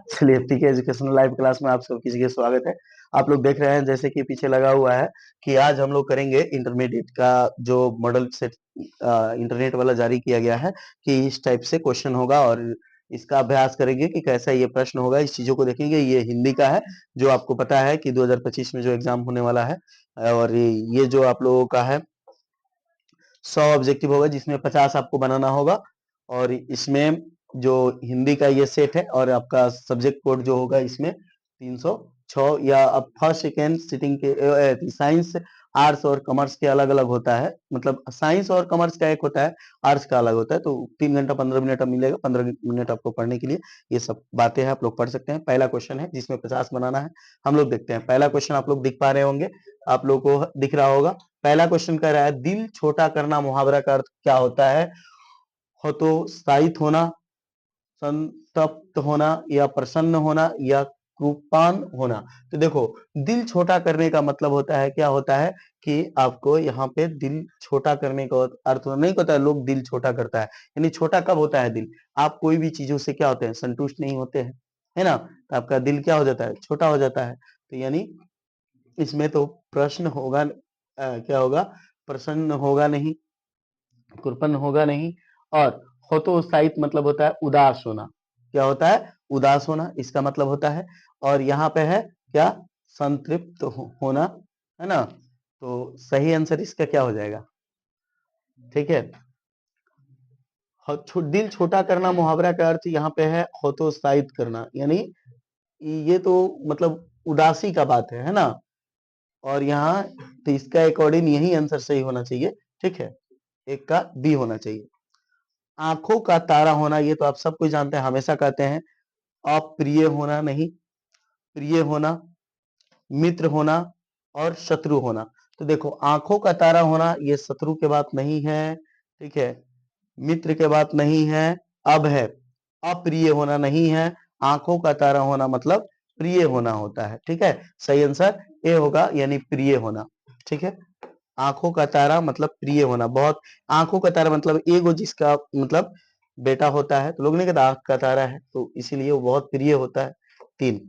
चलिए ठीक है, एजुकेशनल लाइव क्लास में आप सब किसी का स्वागत है। आप लोग देख रहे हैं जैसे कि पीछे लगा हुआ है कि आज हम लोग करेंगे इंटरमीडिएट का जो मॉडल सेट इंटरनेट वाला जारी किया गया है कि इस टाइप से क्वेश्चन होगा और इसका अभ्यास करेंगे कि कैसा ये प्रश्न होगा। इस चीजों को देखेंगे। ये हिंदी का है जो आपको पता है कि 2025 में जो एग्जाम होने वाला है। और ये जो आप लोगों का है 100 ऑब्जेक्टिव होगा जिसमें 50 आपको बनाना होगा। और इसमें जो हिंदी का ये सेट है और आपका सब्जेक्ट कोड जो होगा इसमें 306 या अब फर्स्ट सेकेंड सिटिंग के साइंस आर्ट्स और कॉमर्स के अलग अलग होता है। मतलब साइंस और कॉमर्स का एक होता है, आर्ट्स का अलग होता है। तो 3 घंटा 15 मिनट अब मिलेगा, 15 मिनट आपको पढ़ने के लिए। ये सब बातें हैं, आप लोग पढ़ सकते हैं। पहला क्वेश्चन है जिसमें 50 बनाना है। हम लोग देखते हैं पहला क्वेश्चन। आप लोग दिख पा रहे होंगे, आप लोग को दिख रहा होगा। पहला क्वेश्चन कह रहा है दिल छोटा करना मुहावरा का अर्थ क्या होता है? हतोत्साहित होना, संतप्त होना, या प्रसन्न होना, या कृपान होना। तो देखो, दिल छोटा करने का मतलब होता है, क्या होता है कि आपको यहाँ पे दिल छोटा करने का अर्थ नहीं होता है। लोग दिल छोटा करता है, यानी छोटा कब होता है दिल? आप कोई भी चीजों से क्या होते हैं, संतुष्ट नहीं होते हैं, है ना? तो आपका दिल क्या हो जाता है, छोटा हो जाता है। तो यानी इसमें तो प्रश्न होगा क्या होगा, प्रसन्न होगा नहीं, कृपण होगा नहीं। और हतोत्साहित मतलब होता है उदास होना। क्या होता है? उदास होना, इसका मतलब होता है। और यहाँ पे है क्या, संतृप्त होना, है ना? तो सही आंसर इसका क्या हो जाएगा? ठीक है, दिल छोटा करना मुहावरा का अर्थ यहाँ पे है हतोत्साहित करना, यानी ये तो मतलब उदासी का बात है ना? और यहाँ तो इसका अकॉर्डिंग यही आंसर सही होना चाहिए। ठीक है, एक का बी होना चाहिए। आंखों का तारा होना, ये तो आप सब कुछ जानते हैं, हमेशा कहते हैं। अप्रिय होना नहीं, प्रिय होना, मित्र होना, और शत्रु होना। तो देखो, आंखों का तारा होना ये शत्रु के बात नहीं है, ठीक है, मित्र के बात नहीं है। अब है अप्रिय होना नहीं है, आंखों का तारा होना मतलब प्रिय होना होता है। ठीक है, सही आंसर ए होगा, यानी प्रिय होना। ठीक है, आंखों का तारा मतलब प्रिय होना। बहुत, आंखों का तारा मतलब एगो जिसका मतलब बेटा होता है, तो लोग नहीं कहते आंख का तारा है, तो इसीलिए वो बहुत प्रिय होता है। 3,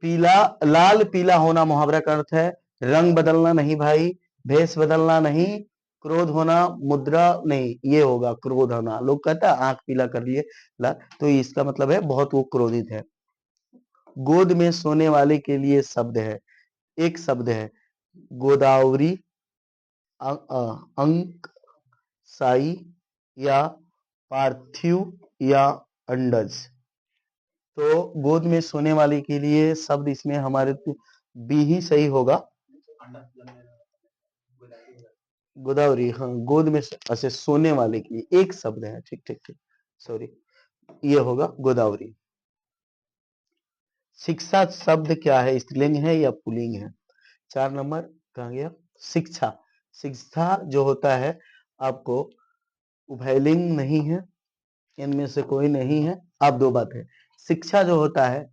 पीला, लाल पीला होना मुहावरा का अर्थ है रंग बदलना नहीं भाई, भेष बदलना नहीं, क्रोध होना, मुद्रा नहीं, ये होगा क्रोध होना। लोग कहते हैं आंख पीला कर लिए ला, तो इसका मतलब है बहुत वो क्रोधित है। गोद में सोने वाले के लिए शब्द है, एक शब्द है गोदावरी, अंक, साई, या पार्थिव, या अंडज। तो गोद में सोने वाले के लिए शब्द इसमें हमारे बी ही सही होगा। गोदावरी, हाँ, गोद में ऐसे सोने वाले के लिए एक शब्द है। ठीक ठीक ठीक, सॉरी, ये होगा गोदावरी। शिक्षा शब्द क्या है, स्त्रीलिंग है या पुल्लिंग है? 4 नंबर कहाँ गया? शिक्षा, शिक्षा जो होता है आपको उभयलिंग नहीं है, इनमें से कोई नहीं है। अब दो बात है, शिक्षा जो होता है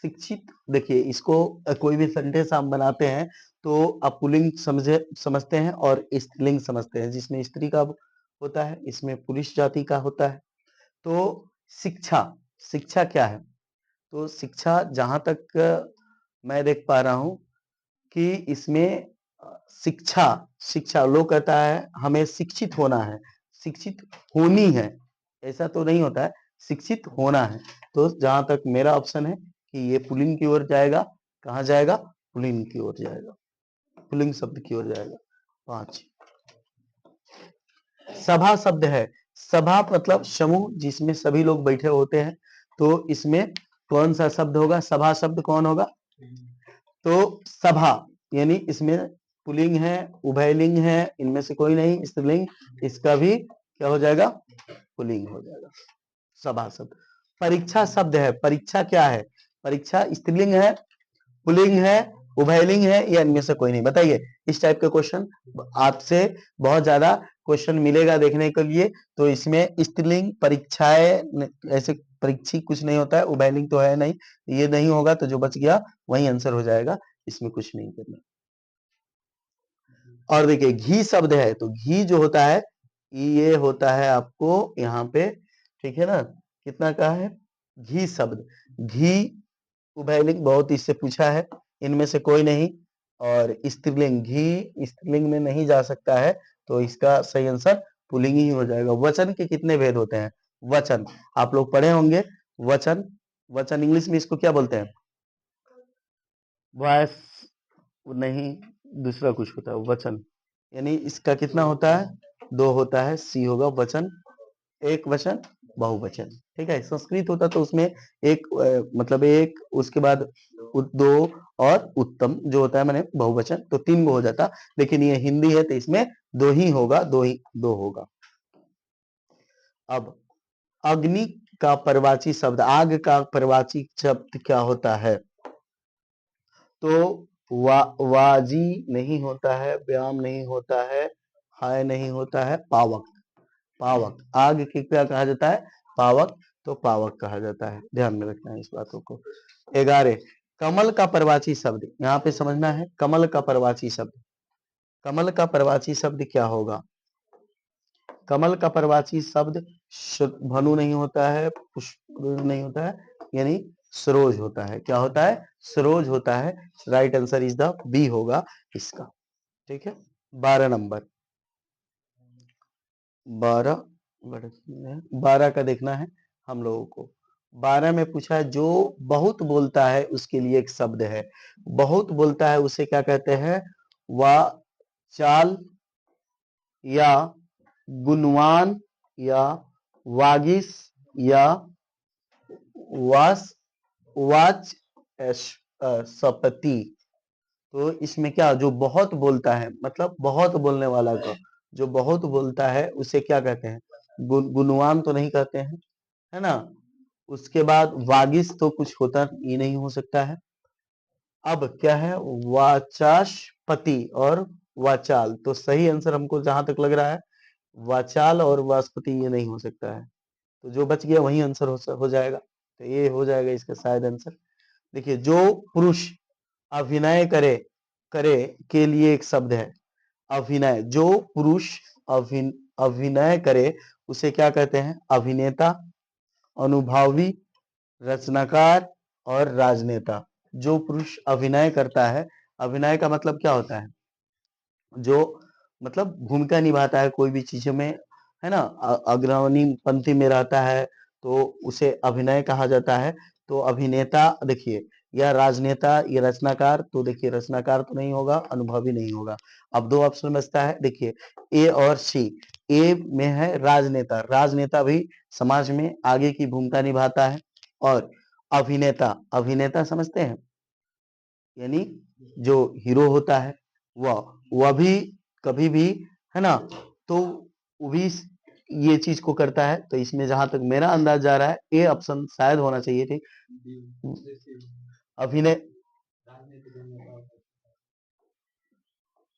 शिक्षित, देखिए इसको कोई भी सेंटेंस हम बनाते हैं तो आप पुल्लिंग समझते हैं और स्त्रीलिंग समझते हैं। जिसमें स्त्री का होता है, इसमें पुरुष जाति का होता है। तो शिक्षा, शिक्षा क्या है? तो शिक्षा जहां तक मैं देख पा रहा हूं कि इसमें शिक्षा, शिक्षा लोग कहता है हमें शिक्षित होना है, शिक्षित होनी है, ऐसा तो नहीं होता है, शिक्षित होना है। तो जहां तक मेरा ऑप्शन है कि ये पुल्लिंग की ओर जाएगा। कहाँ जाएगा? पुल्लिंग की ओर जाएगा, पुल्लिंग शब्द की ओर जाएगा। 5, सभा शब्द है। सभा मतलब समूह जिसमें सभी लोग बैठे होते हैं। तो इसमें कौन सा शब्द होगा? सभा शब्द कौन होगा? तो सभा, यानी इसमें पुल्लिंग है, उभयलिंग है, इनमें से कोई नहीं, स्त्रीलिंग, इसका भी क्या हो जाएगा? पुल्लिंग हो जाएगा सभा शब्द। परीक्षा शब्द है। परीक्षा क्या है? परीक्षा स्त्रीलिंग है, पुल्लिंग है, उभयलिंग है, या इनमें से कोई नहीं? बताइए। इस टाइप के क्वेश्चन आपसे बहुत ज्यादा क्वेश्चन मिलेगा देखने के लिए। तो इसमें स्त्रीलिंग परीक्षाएं, ऐसे परीक्षी कुछ नहीं होता है, उभयलिंग तो है नहीं, ये नहीं होगा तो जो बच गया वही आंसर हो जाएगा, इसमें कुछ नहीं करना। और देखिए घी शब्द है। तो घी जो होता है ये होता है आपको यहाँ पे, ठीक है ना, कितना का है? घी शब्द, घी उभयलिंग बहुत इससे पूछा है, इनमें से कोई नहीं। और स्त्रीलिंग, घी स्त्रीलिंग में नहीं जा सकता है, तो इसका सही आंसर पुल्लिंग ही हो जाएगा। वचन के कितने भेद होते हैं? वचन आप लोग पढ़े होंगे। वचन, वचन इंग्लिश में इसको क्या बोलते हैं? वॉइस नहीं, दूसरा कुछ होता है वचन। यानी इसका कितना होता है? दो होता है। सी होगा वचन, एक वचन, बहुवचन। ठीक है, संस्कृत होता तो उसमें एक मतलब एक, उसके बाद दो, और उत्तम जो होता है मैंने बहुवचन, तो तीन हो जाता। लेकिन ये हिंदी है तो इसमें दो ही होगा, दो होगा। अब अग्नि का पर्वाची शब्द, आग का पर्वाची शब्द क्या होता है? तो वाजी नहीं होता है, व्याम नहीं होता है, हाय नहीं होता है, पावक। पावक, आग की क्या कहा जाता है? पावक। तो पावक कहा जाता है, ध्यान में रखना है इस बातों को। 11, कमल का पर्वाची शब्द, यहाँ पे समझना है। कमल का पर्वाची शब्द, कमल का पर्वाची शब्द क्या होगा? कमल का पर्वाची शब्द भनु नहीं होता है, पुष्प नहीं होता है, यानी सरोज होता है। क्या होता है? सरोज होता है। Right answer is the B होगा इसका। ठीक है, 12 नंबर, 12, 12 का देखना है हम लोगों को। 12 में पूछा है जो बहुत बोलता है उसके लिए एक शब्द है। बहुत बोलता है उसे क्या कहते हैं? वाचाल, या गुणवान, या वागिस, या वास वाच सपति। तो इसमें क्या, जो बहुत बोलता है मतलब बहुत बोलने वाला का, जो बहुत बोलता है उसे क्या कहते हैं? गुणवान तो नहीं कहते हैं, है ना। उसके बाद वागिस तो कुछ होता ये नहीं हो सकता है। अब क्या है? वाचास्पति और वाचाल। तो सही आंसर हमको जहां तक लग रहा है वाचाल और वास्पति ये नहीं हो सकता है। तो जो बच गया वही आंसर हो जाएगा। तो ये हो जाएगा इसका शायद आंसर। देखिए, जो पुरुष अभिनय करे करे के लिए एक शब्द है। अभिनय, जो पुरुष अभिनय करे उसे क्या कहते हैं? अभिनेता, अनुभवी, रचनाकार और राजनेता। जो पुरुष अभिनय करता है, अभिनय का मतलब क्या होता है? जो मतलब भूमिका निभाता है कोई भी चीजों में, है ना, अग्रणी पंक्ति में रहता है, तो उसे अभिनय कहा जाता है। तो अभिनेता देखिए, या राजनेता, या रचनाकार। तो देखिए, रचनाकार तो नहीं होगा, अनुभवी नहीं होगा। अब दो ऑप्शन बचता है, देखिए ए और सी। ए में है राजनेता, राजनेता भी समाज में आगे की भूमिका निभाता है। और अभिनेता, अभिनेता समझते हैं, यानी जो हीरो होता है वह भी कभी भी, है ना, तो वो भी ये चीज को करता है। तो इसमें जहां तक मेरा अंदाज जा रहा है ए ऑप्शन शायद होना चाहिए थी। अभिनय,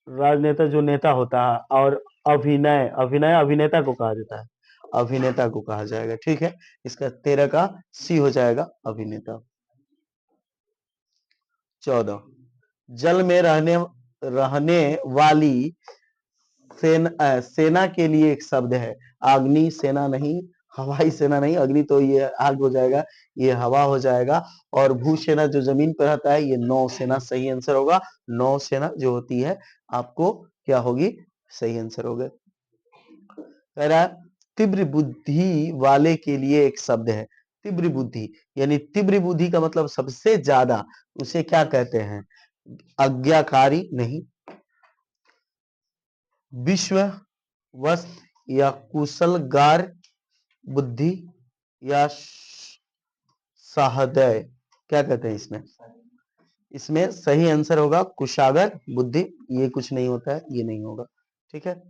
राजनेता जो नेता होता है, और अभिनय, अभिनय अभिनेता को कहा जाता है, अभिनेता को कहा जाएगा। ठीक है, इसका 13 का सी हो जाएगा, अभिनेता। 14, जल में रहने रहने वाली सेना के लिए एक शब्द है। अग्नि सेना नहीं, हवाई सेना नहीं, अग्नि तो ये आग हो जाएगा, ये हवा हो जाएगा। और भूसेना जो जमीन पर रहता है, ये नौसेना सही आंसर होगा। नौसेना जो होती है आपको क्या होगी? सही आंसर होगा। कह रहा है तीव्र बुद्धि वाले के लिए एक शब्द है। तीव्र बुद्धि, यानी तीव्र बुद्धि का मतलब सबसे ज्यादा, उसे क्या कहते हैं? आज्ञाकारी नहीं, विश्व वस्त, या कुशलगार बुद्धि, या सहृदय। क्या कहते हैं इसमें? इसमें सही आंसर होगा कुशागर बुद्धि। ये कुछ नहीं होता है, ये नहीं होगा। ठीक है,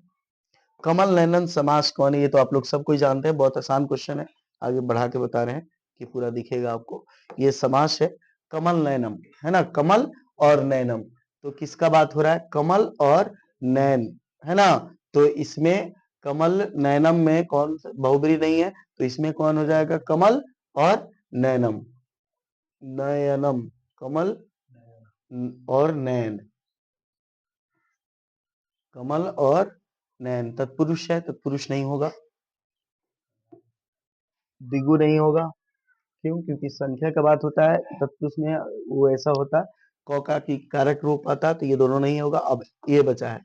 कमल नयनन समास कौन है? ये तो आप लोग सब कोई जानते हैं, बहुत आसान क्वेश्चन है। आगे बढ़ा के बता रहे हैं कि पूरा दिखेगा आपको। ये समास है कमल नयनम, है ना, कमल और नयनम। तो किसका बात हो रहा है? कमल और नयन, है ना। तो इसमें कमल नयनम में कौन बहुब्री नहीं है, तो इसमें कौन हो जाएगा? कमल और नयनम, नयनम, कमल और नयन, कमल और नयन। तत्पुरुष है, तत्पुरुष नहीं होगा। दिगु नहीं होगा, क्यों? क्योंकि संख्या का बात होता है तत्पुरुष में वो ऐसा होता है, क का की कारक रूप आता है, तो ये दोनों नहीं होगा। अब ये बचा है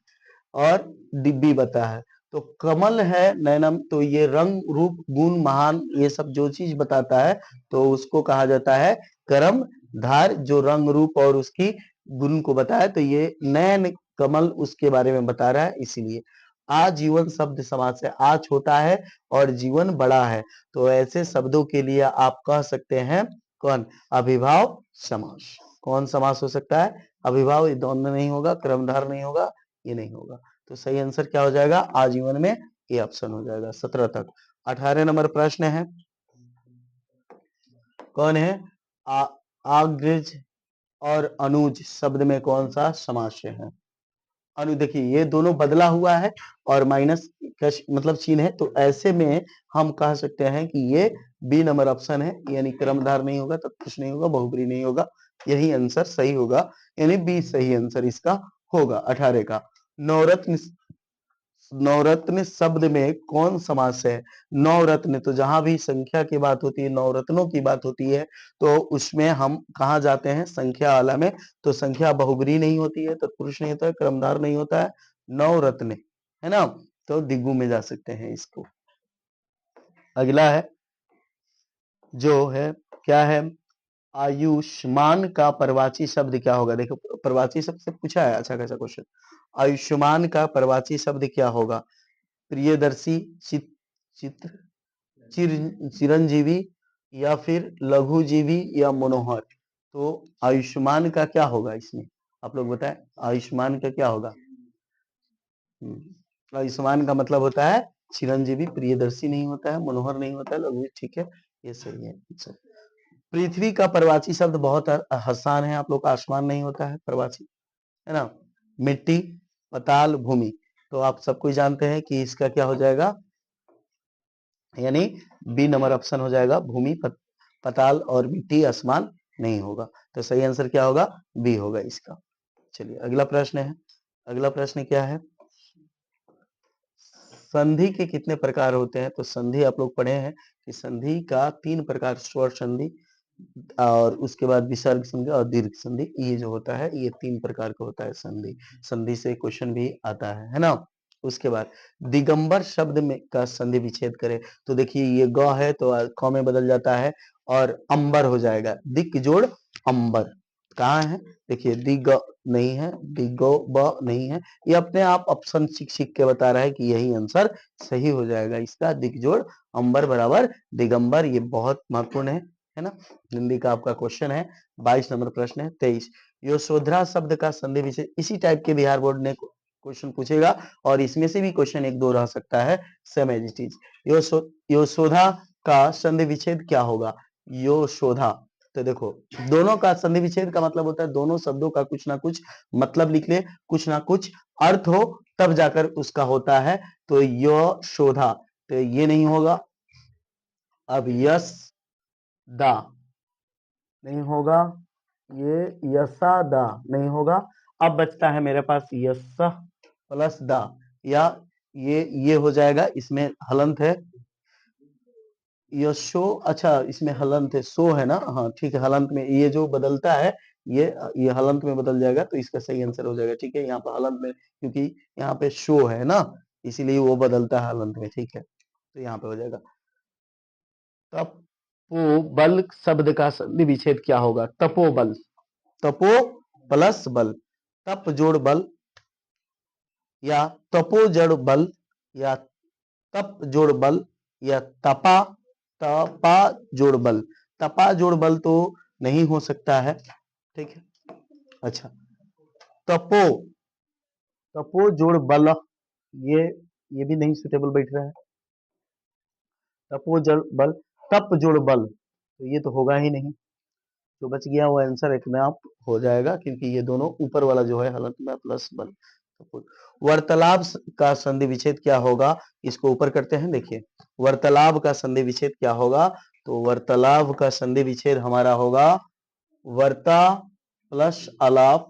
और डिब्बी बता है, तो कमल है नैनम, तो ये रंग रूप गुण महान ये सब जो चीज बताता है तो उसको कहा जाता है करम धार, जो रंग रूप और उसकी गुण को बताया, तो ये नैन कमल उसके बारे में बता रहा है। इसीलिए आजीवन शब्द समास से आ छोटा है और जीवन बड़ा है, तो ऐसे शब्दों के लिए आप कह सकते हैं कौन? अभिभाव समास। कौन समास हो सकता है? अभिभाव। ये दोनों नहीं होगा, क्रमधार नहीं होगा, ये नहीं होगा। तो सही आंसर क्या हो जाएगा आजीवन में? ये ऑप्शन हो जाएगा 17 तक। 18 नंबर प्रश्न है, कौन है? आग्रज और अनुज शब्द में कौन सा समास है? अनु, देखिए ये दोनों बदला हुआ है और माइनस का मतलब चिन्ह है, तो ऐसे में हम कह सकते हैं कि ये बी नंबर ऑप्शन है, यानी क्रमधार नहीं होगा, तत्पुरुष नहीं होगा, बहुब्री नहीं होगा, यही आंसर सही होगा, यानी बी सही आंसर इसका होगा 18 का। नवरत्न, नवरत्न शब्द में कौन समास है? नवरत्न, तो जहां भी संख्या की बात होती है, नवरत्नों की बात होती है, तो उसमें हम कहा जाते हैं संख्या वाला में, तो संख्या बहुब्री नहीं होती है, तत्पुरुष नहीं होता है, क्रमधार नहीं होता है, नवरत्न है ना, तो दिग्गु में जा सकते हैं इसको। अगला है जो है क्या है? आयुष्मान का प्रवाची शब्द क्या होगा? देखो प्रवाची शब्द से पूछा है अच्छा खासा क्वेश्चन। आयुष्मान का प्रवाची शब्द क्या होगा? प्रियदर्शी, चित्र, चिरंजीवी, या फिर लघुजीवी, या मनोहर। तो आयुष्मान का क्या होगा इसमें? आप लोग बताएं, आयुष्मान का क्या होगा? आयुष्मान का मतलब होता है चिरंजीवी, प्रियदर्शी नहीं होता है, मनोहर नहीं होता है, लघु, ठीक है, ये सही है। अच्छा, पृथ्वी का प्रवाची शब्द बहुत आसान है, आप लोग का आसमान नहीं होता है प्रवाची, है ना। मिट्टी, पताल, भूमि, तो आप सब कोई जानते हैं कि इसका क्या हो जाएगा, यानी बी नंबर ऑप्शन हो जाएगा, भूमि, पताल और मिट्टी, आसमान नहीं होगा, तो सही आंसर क्या होगा? बी होगा इसका। चलिए अगला प्रश्न है, अगला प्रश्न क्या है? संधि के कितने प्रकार होते हैं? तो संधि आप लोग पढ़े हैं कि संधि का 3 प्रकार, स्वर संधि और उसके बाद विसर्ग संधि और दीर्घ संधि, ये जो होता है ये 3 प्रकार का होता है संधि। संधि से क्वेश्चन भी आता है ना। उसके बाद दिगंबर शब्द में का संधि विच्छेद करें, तो देखिए ये ग है तो क में बदल जाता है और अंबर हो जाएगा, दिक जोड़ अंबर। कहाँ है? देखिए दिग नहीं है, दिगो ब नहीं है, ये अपने आप ऑप्शन सीख के बता रहा है कि यही आंसर सही हो जाएगा इसका, दिक जोड़ अंबर बराबर दिगंबर। ये बहुत महत्वपूर्ण है ना। हिंदी का आपका क्वेश्चन है, 22 नंबर प्रश्न है। 23 यशोधरा शब्द का संधि विच्छेद, इसी टाइप के बिहार बोर्ड ने क्वेश्चन पूछेगा और इसमें से भी क्वेश्चन 1-2 रह सकता है, same as it is. Yashodha का संधि विच्छेद क्या होगा? यशोधा, तो देखो दोनों का संधि विच्छेद का मतलब होता है दोनों शब्दों का कुछ ना कुछ मतलब लिख ले, कुछ ना कुछ अर्थ हो, तब जाकर उसका होता है, तो यशोधा, तो ये नहीं होगा। अब यश दा नहीं होगा, ये यसादा नहीं होगा। अब बचता है मेरे पास यस प्लस दा, या ये हो जाएगा, इसमें हलंत है यशो, अच्छा इसमें हलंत है, सो है ना, हाँ ठीक है, हलंत में ये जो बदलता है ये हलंत में बदल जाएगा, तो इसका सही आंसर हो जाएगा, ठीक है। यहाँ पर हलंत में, क्योंकि यहाँ पे शो है ना, इसीलिए वो बदलता है हलंत में, ठीक है, तो यहाँ पे हो जाएगा। तपोबल शब्द का संधि विच्छेद क्या होगा? तपोबल, तपो प्लस बल, तप जोड़ बल, या तपो जड़ बल, या तप जोड़ बल, या तपा तपा जोड़ बल। तपा जोड़ बल तो नहीं हो सकता है, ठीक है। अच्छा, तपो, तपो जोड़ बल, ये ये भी नहीं सुटेबल बैठ रहा है। तपो जड़ बल, तप जोड़ बल, तो ये तो होगा ही नहीं, जो बच गया वो आंसर एक आप हो जाएगा, क्योंकि ये दोनों ऊपर वाला जो है हलंत में प्लस बल। वार्तालाप का संधि विच्छेद क्या होगा? इसको ऊपर करते हैं, देखिए वार्तालाप का संधि विच्छेद क्या होगा? तो वार्तालाप का संधि विच्छेद हमारा होगा वर्ता प्लस अलाप,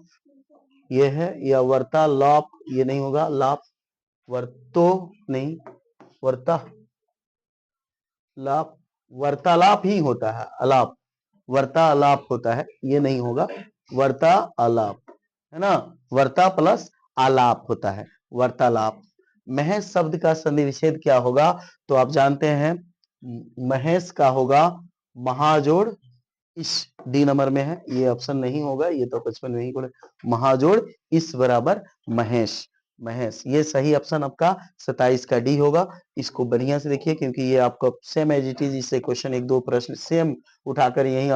ये है, या वर्तालाप, ये नहीं होगा, लाप, वर्तो नहीं, वर्ता लाप वार्तालाप ही होता है, अलाप, वार्तालाप होता है, ये नहीं होगा, वार्तालाप है ना, वार्ता प्लस आलाप होता है, वार्तालाप। महेश शब्द का संधि विच्छेद क्या होगा? तो आप जानते हैं महेश का होगा महाजोड़ इस, डी नंबर में है, ये ऑप्शन नहीं होगा, ये तो बचपन में ही बोले, महाजोड़ इस बराबर महेश, महेश ये सही ऑप्शन आपका 27 का डी होगा। इसको बढ़िया से देखिए क्योंकि ये आपका सेम एज इट इज, इससे क्वेश्चन एक दो प्रश्न सेम उठाकर यही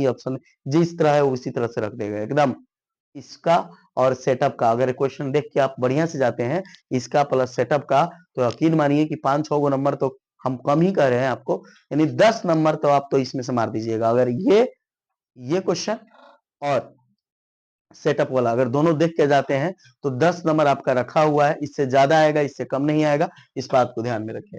ऑप्शन जिस तरह है उसी तरह से रख देगा एकदम। इसका और सेटअप का अगर क्वेश्चन देख के आप बढ़िया से जाते हैं, इसका प्लस सेटअप का, तो यकीन मानिए कि 5-6 गो नंबर तो हम कम ही कर रहे हैं आपको, यानी 10 नंबर तो आप तो इसमें से मार दीजिएगा अगर ये क्वेश्चन और सेटअप वाला अगर दोनों देख के जाते हैं तो 10 नंबर आपका रखा हुआ है, इससे ज्यादा आएगा, इससे कम नहीं आएगा, इस बात को ध्यान में रखें।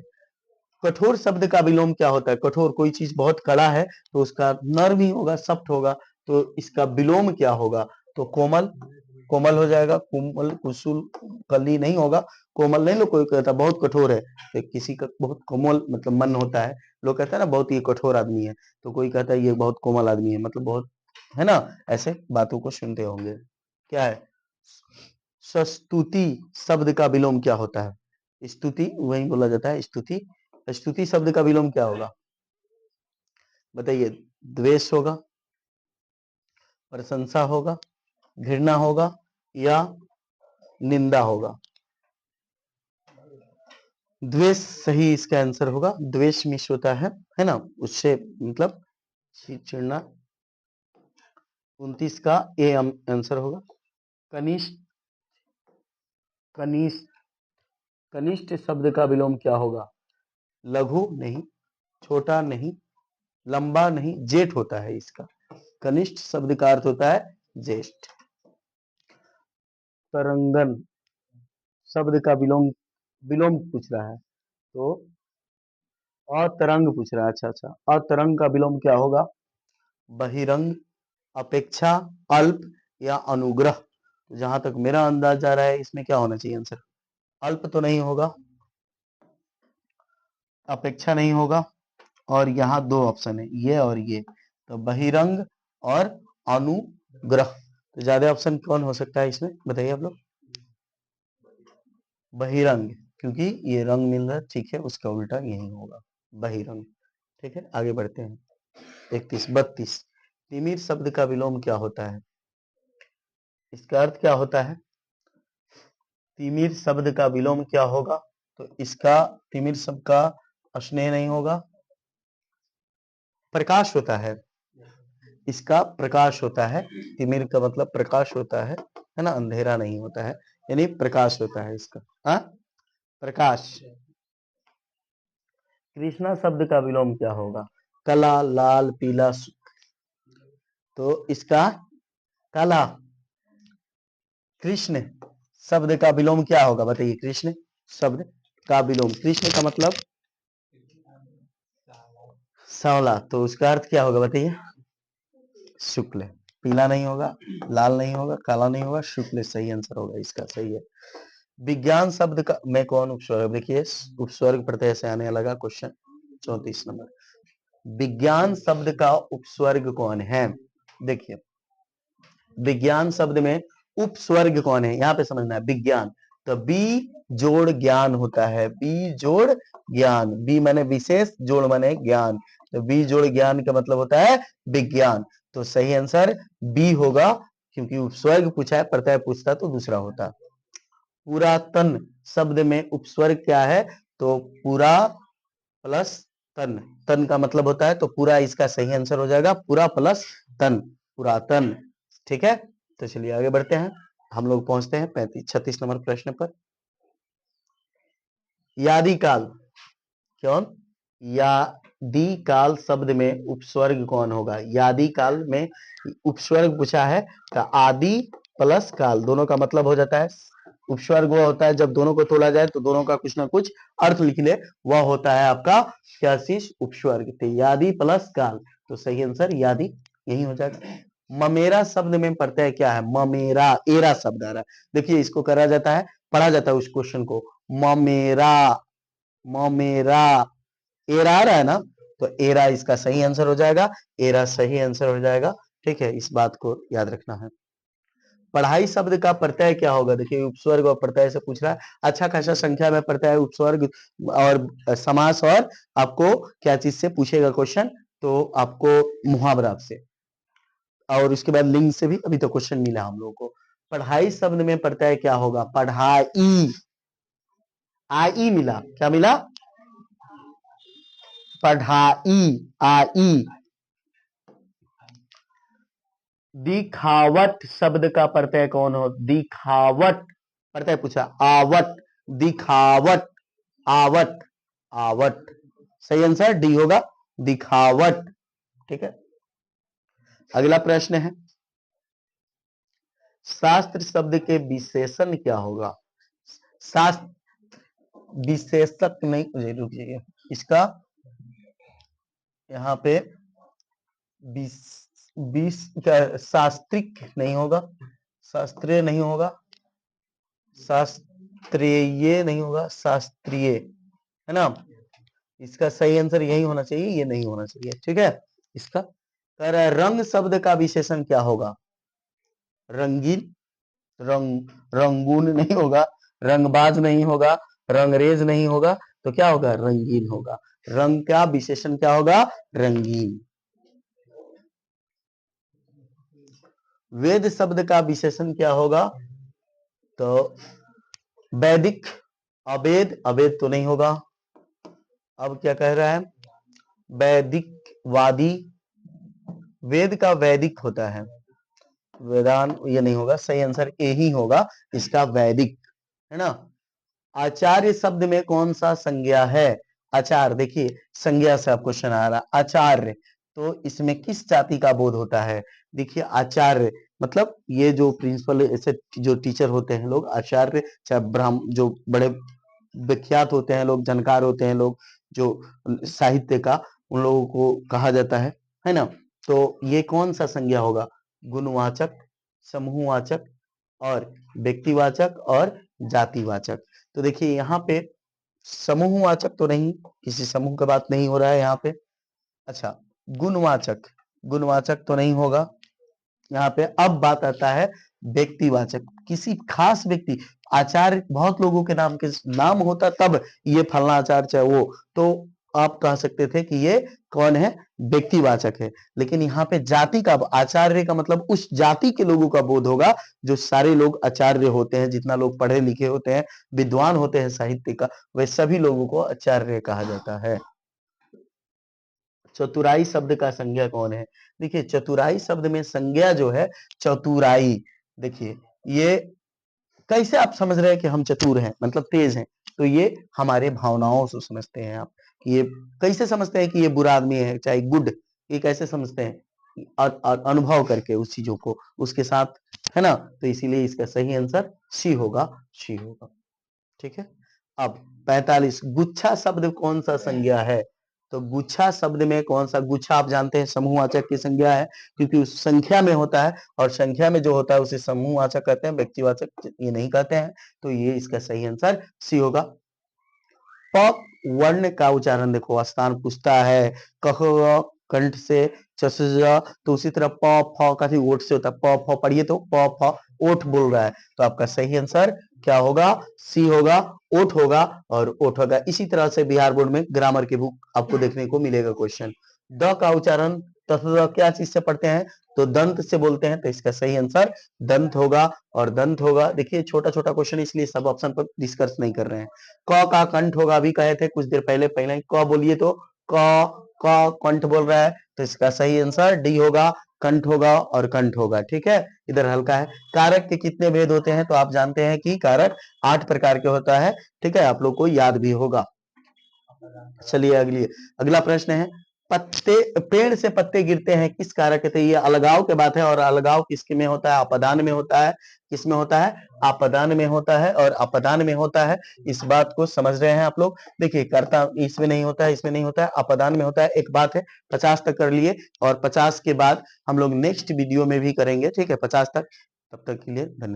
कठोर शब्द का विलोम क्या होता है? कठोर, कोई चीज बहुत कड़ा है तो उसका नर्म ही होगा, सख्त होगा, तो इसका विलोम क्या होगा? तो कोमल, कोमल हो जाएगा, कोमल, कुसुल, कली नहीं होगा, कोमल नहीं। लोग कोई कहता है बहुत कठोर है, तो किसी का बहुत कोमल मतलब मन होता है, लोग कहते हैं ना बहुत ये कठोर आदमी है, तो कोई कहता है ये बहुत कोमल आदमी है, मतलब बहुत, है ना, ऐसे बातों को सुनते होंगे। क्या है? सस्तुति शब्द का विलोम क्या होता है? स्तुति वही बोला जाता है, स्तुति। स्तुति शब्द का विलोम क्या होगा बताइए? द्वेष होगा, प्रशंसा होगा, घृणा होगा या निंदा होगा? द्वेष सही इसका आंसर होगा, द्वेष मिस होता है ना, उससे मतलब चिढ़ना। 29 का ए आंसर होगा। कनिष्ठ, कनिष्ठ, कनिष्ठ शब्द का विलोम क्या होगा? लघु नहीं, छोटा नहीं, लंबा नहीं, जेठ होता है इसका। कनिष्ठ शब्द का अर्थ होता है ज्येष्ठ। तरंगन शब्द का विलोम, विलोम पूछ रहा है तो अतरंग पूछ रहा है। अच्छा अच्छा, अतरंग का विलोम क्या होगा? बहिरंग, अपेक्षा, अल्प या अनुग्रह? तो जहां तक मेरा अंदाज जा रहा है इसमें क्या होना चाहिए आंसर? अल्प तो नहीं होगा, अपेक्षा नहीं होगा, और यहाँ दो ऑप्शन है, ये और ये, तो बहिरंग और अनुग्रह। तो ज्यादा ऑप्शन कौन हो सकता है इसमें बताइए आप लोग? बहिरंग, क्योंकि ये रंग मिल रहा है, ठीक है, उसका उल्टा यही होगा, बहिरंग। ठीक है, आगे बढ़ते हैं। 31, 32, तिमिर शब्द का विलोम क्या होता है? इसका अर्थ क्या होता है? तिमिर शब्द का विलोम क्या होगा? तो इसका तिमिर शब्द का स्नेह नहीं होगा, प्रकाश होता है, इसका प्रकाश होता है, तिमिर का मतलब प्रकाश होता है ना, अंधेरा नहीं होता है, यानी प्रकाश होता है इसका, हाँ, प्रकाश। कृष्णा शब्द का विलोम क्या होगा? कला, लाल, पीला, तो इसका काला। कृष्ण शब्द का विलोम क्या होगा बताइए? कृष्ण शब्द का विलोम, कृष्ण का मतलब सांवला, तो उसका अर्थ क्या होगा बताइए? शुक्ल। पीला नहीं होगा, लाल नहीं होगा, काला नहीं होगा, शुक्ल सही आंसर होगा इसका, सही है। विज्ञान शब्द का में कौन उपस्वर्ग? देखिए उपस्वर्ग प्रत्यय से आने लगा क्वेश्चन। 34 नंबर, विज्ञान शब्द का उपस्वर्ग कौन है? देखिए विज्ञान शब्द में उपस्वर्ग कौन है यहाँ पे समझना है। विज्ञान, तो बी जोड़ ज्ञान होता है, बी जोड़ ज्ञान, बी माने विशेष, जोड़ माने ज्ञान, तो बी जोड़ ज्ञान का मतलब होता है विज्ञान। तो सही आंसर बी होगा, क्योंकि उपस्वर्ग पूछा है, प्रत्यय पूछता तो दूसरा होता। पुरातन शब्द में उपस्वर्ग क्या है? तो पूरा प्लस तन, तन का मतलब होता है, तो पूरा इसका सही आंसर हो जाएगा, पूरा प्लस तन, पुरातन। ठीक है, तो चलिए आगे बढ़ते हैं, हम लोग पहुंचते हैं 36 नंबर प्रश्न पर। यादि काल, कौन? यादि काल शब्द में उपस्वर्ग कौन होगा? यादि काल में उपस्वर्ग पूछा है, तो आदि प्लस काल दोनों का मतलब हो जाता है उपस्वर्ग। वो होता है जब दोनों को तोला जाए तो दोनों का कुछ ना कुछ अर्थ लिख ले, वह होता है आपका क्या चीज? उपस्वर्ग। तो यादि प्लस काल, तो सही आंसर यादि यही हो जाएगा। ममेरा शब्द में प्रत्यय क्या है? ममेरा, एरा शब्द आ रहा है, देखिए इसको करा जाता है, पढ़ा जाता है उस क्वेश्चन को, ममेरा, ममेरा, एरा आ रहा है ना, तो एरा इसका सही आंसर हो जाएगा, एरा सही आंसर हो जाएगा। ठीक है, इस बात को याद रखना है। पढ़ाई शब्द का प्रत्यय क्या होगा? देखिए उपस्वर्ग और प्रत्यय से पूछ रहा है, अच्छा खासा संख्या में प्रत्यय, उपस्वर्ग और समास, और आपको क्या चीज से पूछेगा क्वेश्चन, तो आपको मुहावरा से, और उसके बाद लिंग से भी अभी तो क्वेश्चन मिला हम लोगों को। पढ़ाई शब्द में प्रत्यय क्या होगा? पढ़ाई, आई मिला, क्या मिला? पढ़ाई, आई। दिखावट शब्द का प्रत्यय कौन हो? दिखावट, प्रत्यय पूछा, आवट, दिखावट, आवट, आवट, सही आंसर डी होगा, दिखावट। ठीक है, अगला प्रश्न है, शास्त्र शब्द के विशेषण क्या होगा? शास्त्र, विशेषक नहीं, मुझे रुकिए, इसका यहाँ पे शास्त्रिक नहीं होगा, शास्त्रीय नहीं होगा, शास्त्रीय नहीं होगा, शास्त्रीय है ना। इसका सही आंसर यही होना चाहिए, ये नहीं होना चाहिए। ठीक है, इसका रंग शब्द का विशेषण क्या होगा? रंगीन, रंग, रंगून नहीं होगा, रंगबाज नहीं होगा, रंगरेज नहीं होगा, तो क्या होगा? रंगीन होगा। रंग का विशेषण क्या होगा? रंगीन। वेद शब्द का विशेषण क्या होगा? तो वैदिक, अवेद, अवेद तो नहीं होगा। अब क्या कह रहा है? वैदिक, वादी, वेद का वैदिक होता है, वेदान, ये नहीं होगा, सही आंसर ए ही होगा, इसका वैदिक, है ना। आचार्य शब्द में कौन सा संज्ञा है? आचार्य, देखिए संज्ञा से आप क्वेश्चन आ रहा, आचार्य, तो इसमें किस जाति का बोध होता है? देखिए आचार्य मतलब ये जो प्रिंसिपल, ऐसे जो टीचर होते हैं लोग, आचार्य, चाहे ब्राह्मण, जो बड़े विख्यात होते हैं लोग, जानकार होते हैं लोग, जो साहित्य का, उन लोगों को कहा जाता है ना। तो ये कौन सा संज्ञा होगा? गुणवाचक, समूहवाचक, और व्यक्तिवाचक, और जातिवाचक। तो देखिए यहाँ पे समूहवाचक तो नहीं, किसी समूह का बात नहीं हो रहा है यहाँ पे। अच्छा, गुणवाचक, गुणवाचक तो नहीं होगा यहाँ पे। अब बात आता है व्यक्तिवाचक, किसी खास व्यक्ति, आचार्य बहुत लोगों के नाम के नाम होता तब ये फलना आचार्य चाहे वो, तो आप कह सकते थे कि ये कौन है? व्यक्तिवाचक है। लेकिन यहाँ पे जाति का, आचार्य का मतलब उस जाति के लोगों का बोध होगा, जो सारे लोग आचार्य होते हैं, जितना लोग पढ़े लिखे होते हैं, विद्वान होते हैं साहित्य का, वे सभी लोगों को आचार्य कहा जाता है। चतुराई शब्द का संज्ञा कौन है? देखिए चतुराई शब्द में संज्ञा जो है चतुराई, देखिए ये कैसे आप समझ रहे हैं कि हम चतुर हैं, मतलब तेज हैं, तो ये हमारे भावनाओं से समझते हैं आप, कि ये कैसे समझते हैं कि ये बुरा आदमी है, चाहे गुड, ये कैसे समझते हैं? अनुभव करके उस चीजों को उसके साथ, है ना। तो इसीलिए इसका सही आंसर सी होगा, सी होगा। ठीक है, अब 45, गुच्छा शब्द कौन सा संज्ञा है? तो गुच्छा शब्द में कौन सा? गुच्छा आप जानते हैं समूहवाचक की संज्ञा है, क्योंकि उस संख्या में होता है, और संख्या में जो होता है उसे समूहवाचक कहते हैं, व्यक्तिवाचक ये नहीं कहते हैं। तो ये इसका सही आंसर सी होगा। प वर्ण का उच्चारण देखो, स्थान पूछता है, कह कंठ से, चषज, तो उसी तरह प फ का भी ओठ से होता है, प फ पढ़िए तो प फ, ओठ बोल रहा है, तो आपका सही आंसर क्या होगा? सी होगा, ओठ होगा, और ओठ होगा। इसी तरह से बिहार बोर्ड में ग्रामर के बुक आपको देखने को मिलेगा क्वेश्चन। द का उच्चारण तथा क्या चीज से पढ़ते हैं? तो दंत से बोलते हैं, तो इसका सही आंसर दंत होगा, और दंत होगा। देखिए छोटा छोटा क्वेश्चन, इसलिए सब ऑप्शन पर डिस्कस नहीं कर रहे हैं। क का कंठ होगा, अभी कहे थे कुछ देर पहले, पहले क बोलिए तो क कंठ बोल रहा है, तो इसका सही आंसर डी होगा, कंठ होगा, और कंठ होगा। ठीक है, इधर हल्का है। कारक के कितने भेद होते हैं? तो आप जानते हैं कि कारक 8 प्रकार के होता है। ठीक है, आप लोग को याद भी होगा। चलिए अगला प्रश्न है, पत्ते, पेड़ से पत्ते गिरते हैं किस कारक के? ये अलगाव के बात है, और अलगाव किसके में होता है? अपदान में होता है। किस में होता है? अपदान में होता है, और अपदान में होता है। इस बात को समझ रहे हैं आप लोग? देखिए कर्ता इसमें नहीं होता है, इसमें नहीं होता है, अपदान में होता है। एक बात है, 50 तक कर लिए, और 50 के बाद हम लोग नेक्स्ट वीडियो में भी करेंगे। ठीक है, 50 तक। तब तक के लिए धन्यवाद।